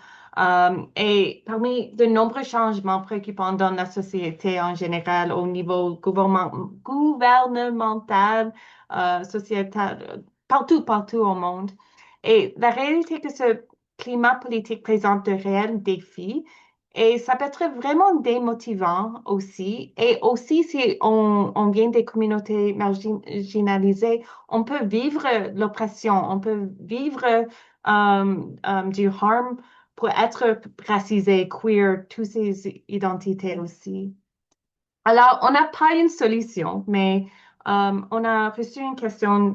Et parmi de nombreux changements préoccupants dans la société en général, au niveau gouvernemental, sociétal, partout au monde. Et la réalité est que ce climat politique présente de réels défis et ça peut être vraiment démotivant aussi. Et aussi, si on vient des communautés marginalisées, on peut vivre l'oppression, on peut vivre du harm pour être racisé, queer, toutes ces identités aussi. Alors, on n'a pas une solution, mais on a reçu une question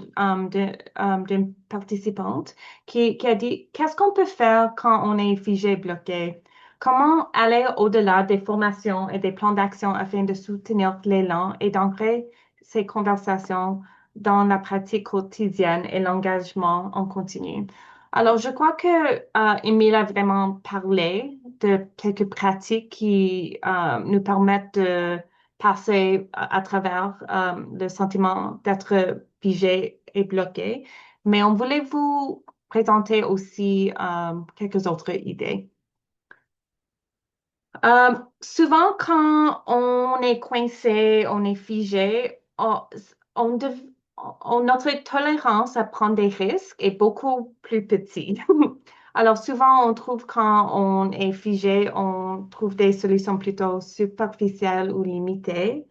d'une participante qui a dit, qu'est-ce qu'on peut faire quand on est figé, bloqué? Comment aller au-delà des formations et des plans d'action afin de soutenir l'élan et d'ancrer ces conversations dans la pratique quotidienne et l'engagement en continu? Alors, je crois que Émile a vraiment parlé de quelques pratiques qui nous permettent de passer à travers le sentiment d'être figé et bloqué. Mais on voulait vous présenter aussi quelques autres idées. Souvent, quand on est coincé, on est figé, on dev- notre tolérance à prendre des risques est beaucoup plus petite. Alors souvent, on trouve quand on est figé, on trouve des solutions plutôt superficielles ou limitées.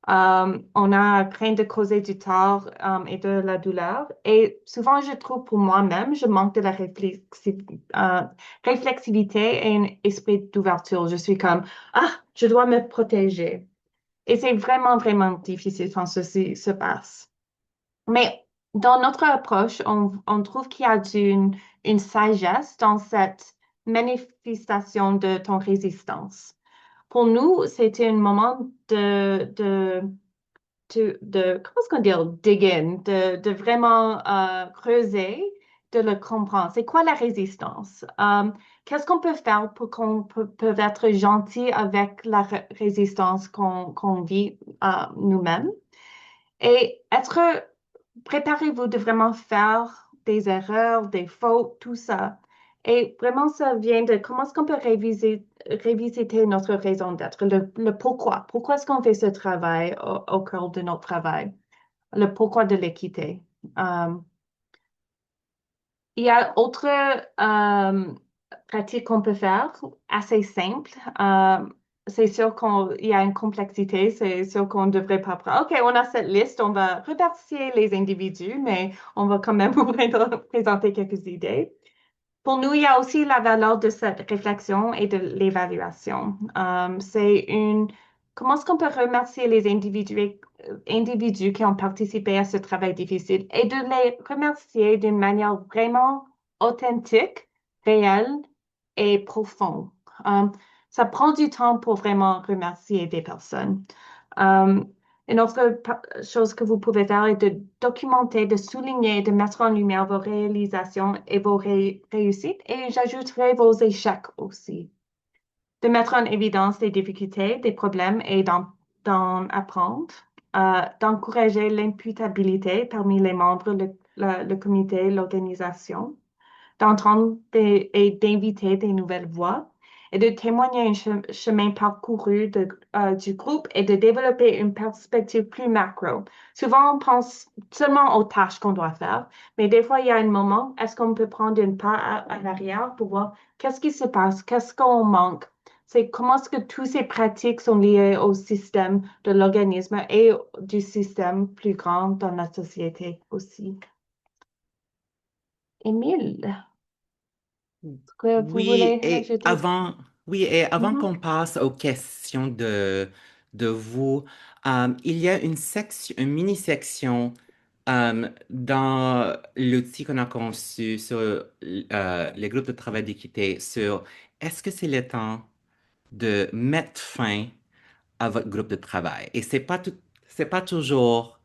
On a crainte de causer du tort et de la douleur. Et souvent, je trouve pour moi-même, je manque de la réflexivité et un esprit d'ouverture. Je suis comme, ah, je dois me protéger. Et c'est vraiment, vraiment difficile quand ceci se passe. Mais dans notre approche, on trouve qu'il y a une sagesse dans cette manifestation de ton résistance. Pour nous, c'était un moment comment est-ce qu'on dit, dig in, de vraiment creuser, de le comprendre. C'est quoi la résistance? Qu'est-ce qu'on peut faire pour peut être gentil avec la résistance qu'on vit nous-mêmes? Et préparez-vous de vraiment faire des erreurs, des fautes, tout ça. Et vraiment, ça vient de comment est-ce qu'on peut révisiter notre raison d'être, le pourquoi. Pourquoi est-ce qu'on fait ce travail au cœur de notre travail? Le pourquoi de l'équité. Euh, Il y a autre pratique qu'on peut faire, assez simple. C'est sûr qu'il y a une complexité, c'est sûr qu'on ne devrait pas prendre. OK, on a cette liste, on va remercier les individus, mais on va quand même vous présenter quelques idées. Pour nous, il y a aussi la valeur de cette réflexion et de l'évaluation. Comment est-ce qu'on peut remercier les individus qui ont participé à ce travail difficile et de les remercier d'une manière vraiment authentique, réelle et profonde. Euh, Ça prend du temps pour vraiment remercier des personnes. Euh, une autre chose que vous pouvez faire est de documenter, de souligner, de mettre en lumière vos réalisations et vos réussites. Et j'ajouterai vos échecs aussi. De mettre en évidence des difficultés, des problèmes et d'en apprendre. D'encourager l'imputabilité parmi les membres, le comité, l'organisation, d'entendre et d'inviter des nouvelles voix et de témoigner un chemin parcouru du groupe et de développer une perspective plus macro. Souvent, on pense seulement aux tâches qu'on doit faire, mais des fois, il y a un moment, est-ce qu'on peut prendre une pas à l'arrière pour voir qu'est-ce qui se passe, qu'est-ce qu'on manque? C'est comment est-ce que toutes ces pratiques sont liées au système de l'organisme et du système plus grand dans la société aussi. Émile, est-ce que vous Oui, voulez et ajouter? avant, oui, et avant Mhm. qu'on passe aux questions de vous, il y a une mini-section dans l'outil qu'on a conçu sur les groupes de travail d'équité sur est-ce que c'est le temps de mettre fin à votre groupe de travail? Et c'est pas toujours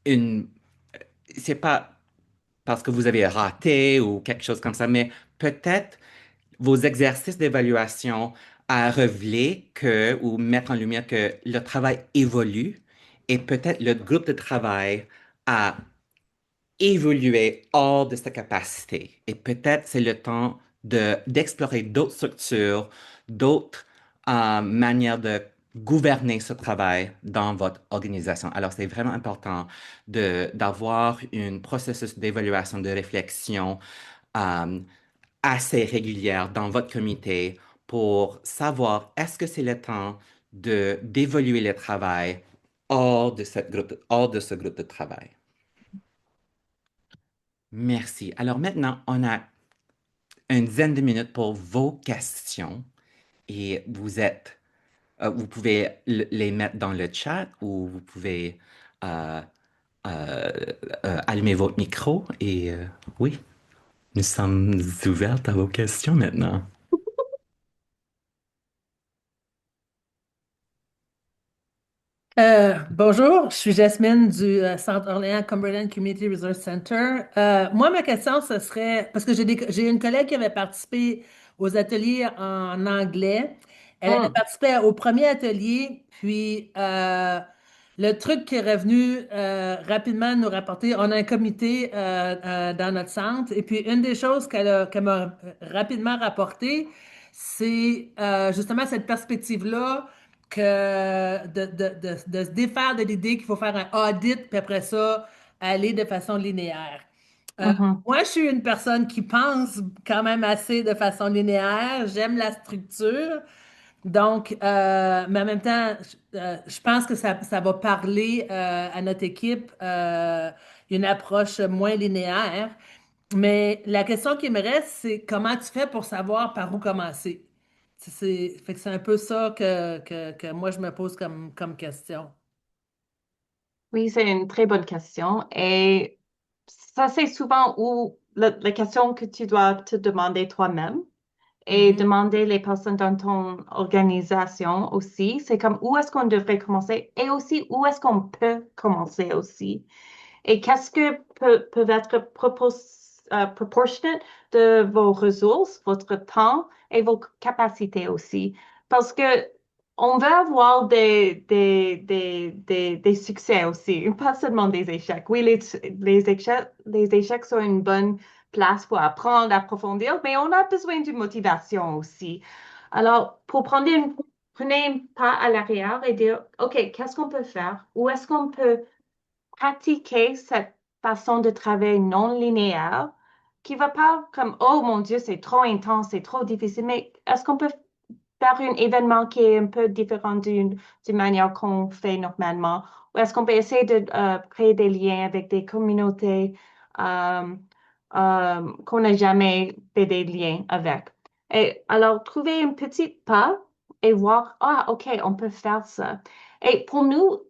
une, c'est pas parce que vous avez raté ou quelque chose comme ça, mais peut-être vos exercices d'évaluation à révéler que ou mettre en lumière que le travail évolue et peut-être le groupe de travail a évolué hors de sa capacité. Et peut-être c'est le temps d'explorer d'autres structures, d'autres manières de gouverner ce travail dans votre organisation. Alors, c'est vraiment important d'avoir un processus d'évaluation, de réflexion euh, assez régulière dans votre comité pour savoir est-ce que c'est le temps d'évoluer le travail hors de ce groupe de travail. Merci. Alors maintenant, on a une dizaine de minutes pour vos questions et vous pouvez les mettre dans le chat ou vous pouvez euh, euh, allumer votre micro et oui, nous sommes ouvertes à vos questions maintenant. Bonjour, je suis Jasmine du Centre Orléans Cumberland Community Resource Center. Moi, ma question, ce serait, parce que j'ai une collègue qui avait participé aux ateliers en anglais. Elle avait Mm. participé au premier atelier, puis le truc qui est revenu rapidement nous rapporter, on a un comité dans notre centre, et puis une des choses qu'elle m'a rapidement rapporté, c'est justement cette perspective-là que de se défaire de l'idée qu'il faut faire un audit, puis après ça, aller de façon linéaire. Euh, Mhm. Moi, je suis une personne qui pense quand même assez de façon linéaire. J'aime la structure. Donc, mais en même temps, je pense que ça va parler à notre équipe une approche moins linéaire. Mais la question qui me reste, c'est comment tu fais pour savoir par où commencer? Fait que c'est un peu ça que moi, je me pose comme question. Oui, c'est une très bonne question. Et ça, c'est souvent où la question que tu dois te demander toi-même et Mhm. demander les personnes dans ton organisation aussi. C'est comme où est-ce qu'on devrait commencer et aussi où est-ce qu'on peut commencer aussi. Et qu'est-ce que peut être proportionnel de vos ressources, votre temps et vos capacités aussi. Parce que on veut avoir des succès aussi, pas seulement des échecs. Oui, les échecs sont une bonne place pour apprendre, approfondir, mais on a besoin de motivation aussi. Alors, prenez un pas à l'arrière et dire, OK, qu'est-ce qu'on peut faire? Où est-ce qu'on peut pratiquer cette façon de travailler non linéaire qui va pas comme, oh mon Dieu, c'est trop intense, c'est trop difficile, mais est-ce qu'on peut faire un événement qui est un peu différent d'une manière qu'on fait normalement? Ou est-ce qu'on peut essayer de créer des liens avec des communautés euh, qu'on n'a jamais fait des liens avec? Et alors, trouver un petit pas et voir, ah, OK, on peut faire ça. Et pour nous,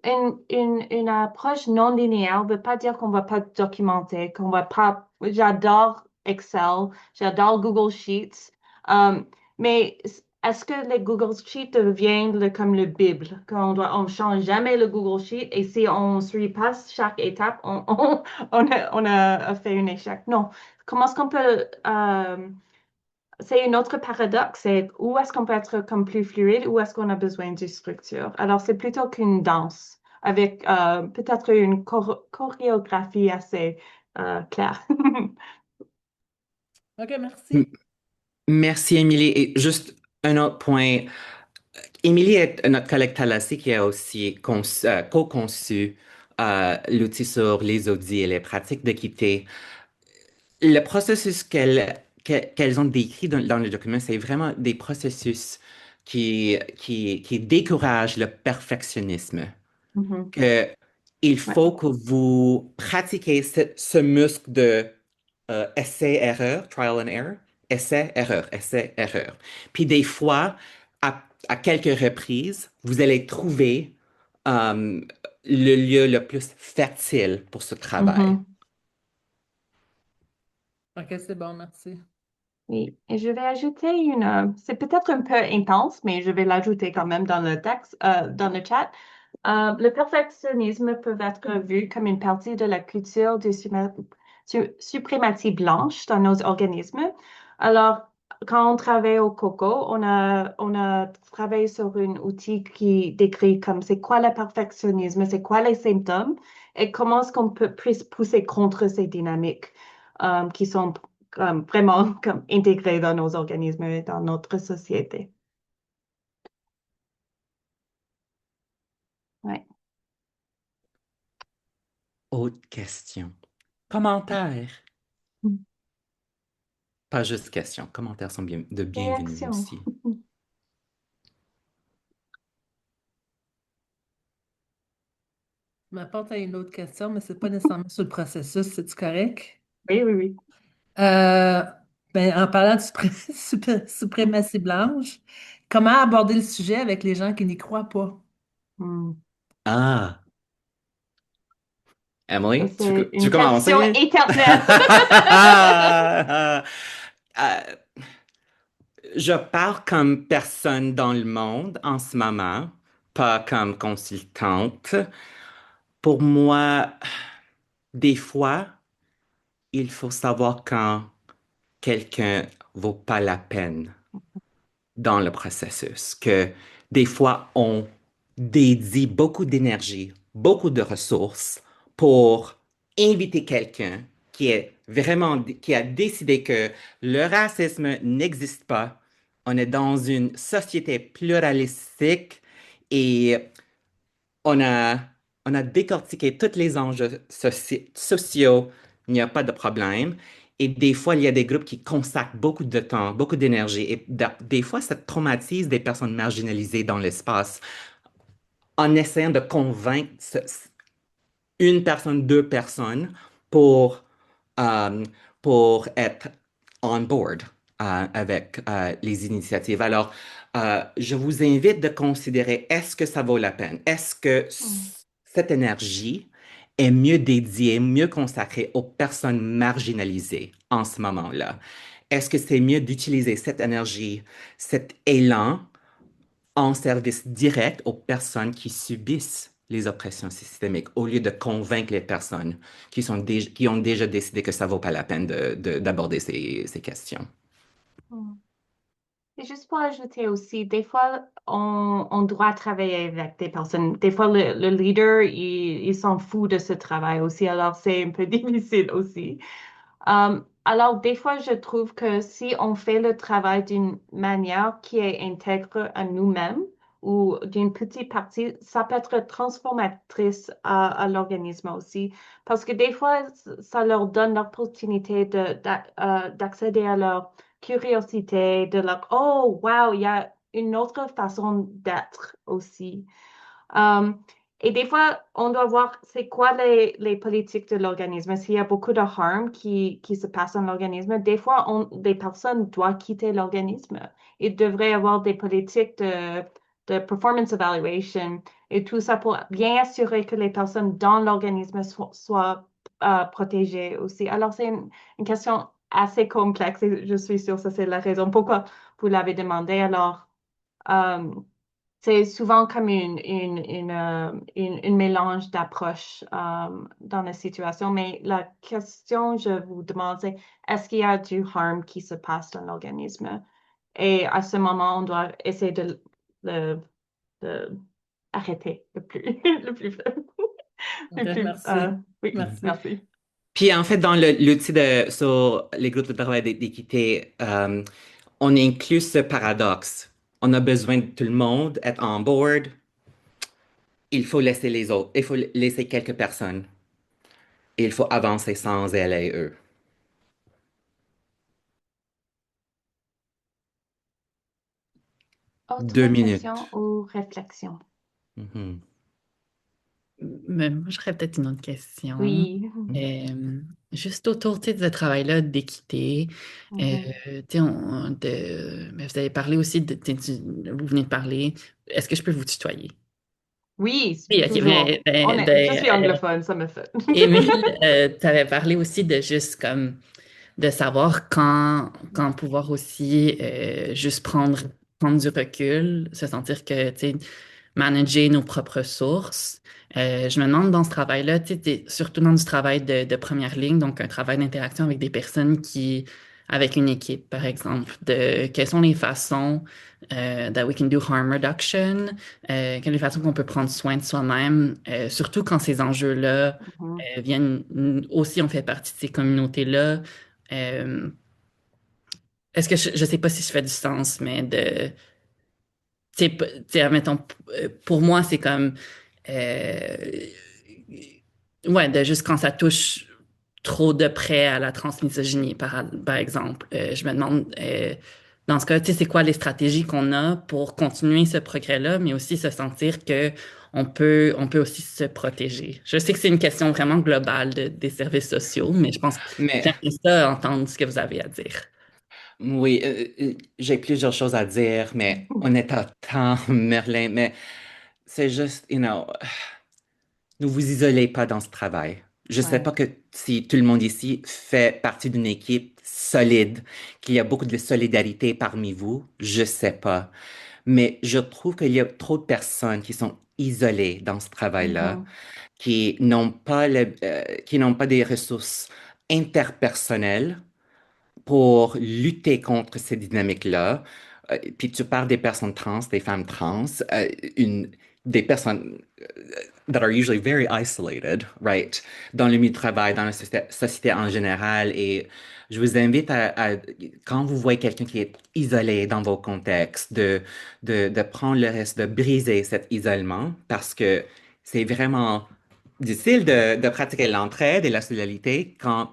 une approche non linéaire ne veut pas dire qu'on ne va pas documenter, qu'on va pas. J'adore Excel, j'adore Google Sheets, mais est-ce que les Google Sheets deviennent comme le Bible, on ne change jamais le Google Sheet et si on surpasse chaque étape, on a fait un échec? Non. Comment est-ce qu'on peut c'est un autre paradoxe, c'est où est-ce qu'on peut être comme plus fluide, où est-ce qu'on a besoin de structure. Alors, c'est plutôt qu'une danse avec peut-être une chorégraphie assez claire. OK, M- merci. Merci, Émilie. Et juste un autre point. Émilie est notre collègue Thalassie qui a aussi co-conçu l'outil sur les audits et les pratiques d'équité. Le processus qu'elles ont décrit dans le document, c'est vraiment des processus qui découragent le perfectionnisme. Mhm. Que il Ouais. faut que vous pratiquiez ce muscle de essai-erreur, trial and error, essai-erreur, essai-erreur. Puis des fois, à quelques reprises, vous allez trouver euh, le lieu le plus fertile pour ce travail. Mhm. OK, c'est bon, merci. Oui, et je vais ajouter c'est peut-être un peu intense, mais je vais l'ajouter quand même dans le texte, dans le chat. Le perfectionnisme peut être vu comme une partie de la culture de suprématie blanche dans nos organismes. Alors, quand on travaille au Coco, on a travaillé sur un outil qui décrit comme c'est quoi le perfectionnisme, c'est quoi les symptômes et comment est-ce qu'on peut pousser contre ces dynamiques qui sont vraiment comme intégrées dans nos organismes et dans notre société. Ouais. Autre question. Commentaires. Pas juste questions. Commentaires sont de bienvenue Réaction. aussi. Je m'apporte à une autre question, mais c'est pas nécessairement sur le processus, c'est-tu correct? Oui, oui, oui. Euh, ben, en parlant de suprématie blanche, comment aborder le sujet avec les gens qui n'y croient pas? Hmm. Ah, Ça, Emily, c'est tu une veux question commencer? éternelle. Euh, je parle comme personne dans le monde en ce moment, pas comme consultante. Pour moi, des fois, il faut savoir quand quelqu'un vaut pas la peine dans le processus, que des fois, on dédie beaucoup d'énergie, beaucoup de ressources pour inviter quelqu'un qui a décidé que le racisme n'existe pas. On est dans une société pluralistique et on a, on a décortiqué tous les enjeux sociaux. Il n'y a pas de problème. Et des fois, il y a des groupes qui consacrent beaucoup de temps, beaucoup d'énergie. Et des fois, ça traumatise des personnes marginalisées dans l'espace en essayant de convaincre une personne, deux personnes pour, euh, pour être on board avec les initiatives. Alors, je vous invite de considérer, est-ce que ça vaut la peine? Est-ce que Hmm. cette énergie est mieux dédiée, mieux consacrée aux personnes marginalisées en ce moment-là? Est-ce que c'est mieux d'utiliser cette énergie, cet élan en service direct aux personnes qui subissent les oppressions systémiques, au lieu de convaincre les personnes qui ont déjà décidé que ça vaut pas la peine d'aborder ces questions? Hmm. Et juste pour ajouter aussi, des fois, on doit travailler avec des personnes. Des fois, le leader, il s'en fout de ce travail aussi, alors c'est un peu difficile aussi. Alors, des fois, je trouve que si on fait le travail d'une manière qui est intègre à nous-mêmes, ou d'une petite partie, ça peut être transformatrice à l'organisme aussi. Parce que des fois, ça leur donne l'opportunité d'accéder à leur curiosité, de leur, oh, wow, il y a une autre façon d'être aussi. Um, et des fois, on doit voir c'est quoi les politiques de l'organisme. S'il y a beaucoup de harm qui se passe dans l'organisme, des fois, des personnes doivent quitter l'organisme. Il devrait y avoir des politiques de performance evaluation et tout ça pour bien assurer que les personnes dans l'organisme soient protégées aussi. Alors, c'est une question assez complexe et je suis sûre que ça, c'est la raison pourquoi vous l'avez demandé. Alors, c'est souvent comme une mélange d'approches dans la situation, mais la question, je vous demande, c'est est-ce qu'il y a du harm qui se passe dans l'organisme? Et à ce moment, on doit essayer de arrêter le plus, le plus, OK, le plus, merci. oui, Merci. merci. Puis en fait, dans l'outil sur les groupes de travail d'équité, on inclut ce paradoxe. On a besoin de tout le monde être on board. Il faut laisser les autres. Il faut laisser quelques personnes. Et il faut avancer sans elles et eux. Autre 2 minutes. question ou réflexion? Mhm. Mais moi, j'aurais peut-être une autre question. Oui. Juste autour, tu sais, de ce travail-là d'équité, Mhm. tu sais, mais vous avez parlé aussi vous venez de parler. Est-ce que je peux vous tutoyer? Oui, Oui, ok, toujours. Je suis anglophone, ça me fait. Émile, tu avais parlé aussi de juste comme de savoir quand pouvoir aussi juste prendre du recul, se sentir que, tu sais, manager nos propres sources. Je me demande dans ce travail-là, tu sais, surtout dans du travail de première ligne, donc un travail d'interaction avec des personnes avec une équipe, par exemple, de quelles sont les façons that we can do harm reduction, quelles sont les façons qu'on peut prendre soin de soi-même, surtout quand ces enjeux-là Mhm. viennent aussi, on fait partie de ces communautés-là. Euh, Est-ce que je sais pas si je fais du sens, mais tu sais, admettons, pour moi, c'est comme, euh, ouais, de juste quand ça touche trop de près à la transmisogynie, par exemple. Je me demande, dans ce cas, tu sais, c'est quoi les stratégies qu'on a pour continuer ce progrès-là, mais aussi se sentir que on peut aussi se protéger. Je sais que c'est une question vraiment globale des services sociaux, mais je pense que Mais j'aimerais ça entendre ce que vous avez à dire. oui, j'ai plusieurs choses à dire, mais on est à temps, Merlin, mais c'est juste, ne vous isolez pas dans ce travail. Je ne sais Ouais. pas que si tout le monde ici fait partie d'une équipe solide, qu'il y a beaucoup de solidarité parmi vous, je ne sais pas. Mais je trouve qu'il y a trop de personnes qui sont isolées dans ce travail-là, Mhm. qui n'ont pas des ressources interpersonnelles pour lutter contre ces dynamiques-là. Puis tu parles des personnes trans, des femmes trans, des personnes that are usually very isolated, right, dans le milieu de travail, dans la société en général. Et je vous invite quand vous voyez quelqu'un qui est isolé dans vos contextes, de prendre le risque de briser cet isolement parce que c'est vraiment difficile de pratiquer l'entraide et la solidarité quand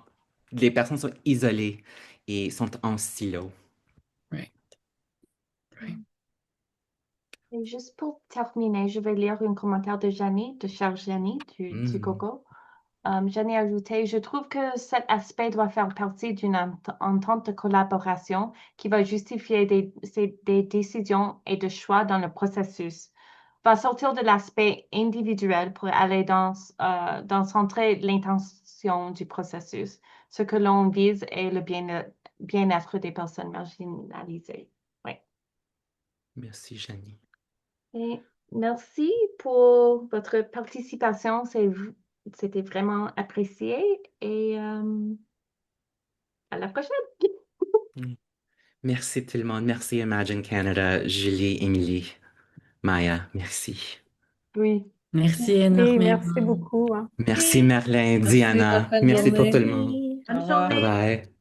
les personnes sont isolées et sont en silo. Right, right. Et juste pour terminer, je vais lire un commentaire de Janie, de Charles Janie, du Hmm. Coco. Janie a ajouté, je trouve que cet aspect doit faire partie d'une entente de collaboration qui va justifier des décisions et de choix dans le processus. Va sortir de l'aspect individuel pour aller dans centrer l'intention du processus. Ce que l'on vise est le bien-être des personnes marginalisées. Oui. Merci, Janie. Et merci pour votre participation. C'était vraiment apprécié et à la prochaine. Hmm. Merci tout le monde. Merci Imagine Canada, Julie, Émilie, Maya. Merci. Oui. Merci Et énormément. merci beaucoup, hein. Merci Merlin, Merci, bonne Diana. fin de Merci pour tout journée. le monde. Merci. Au Bonne revoir. Bye journée. bye.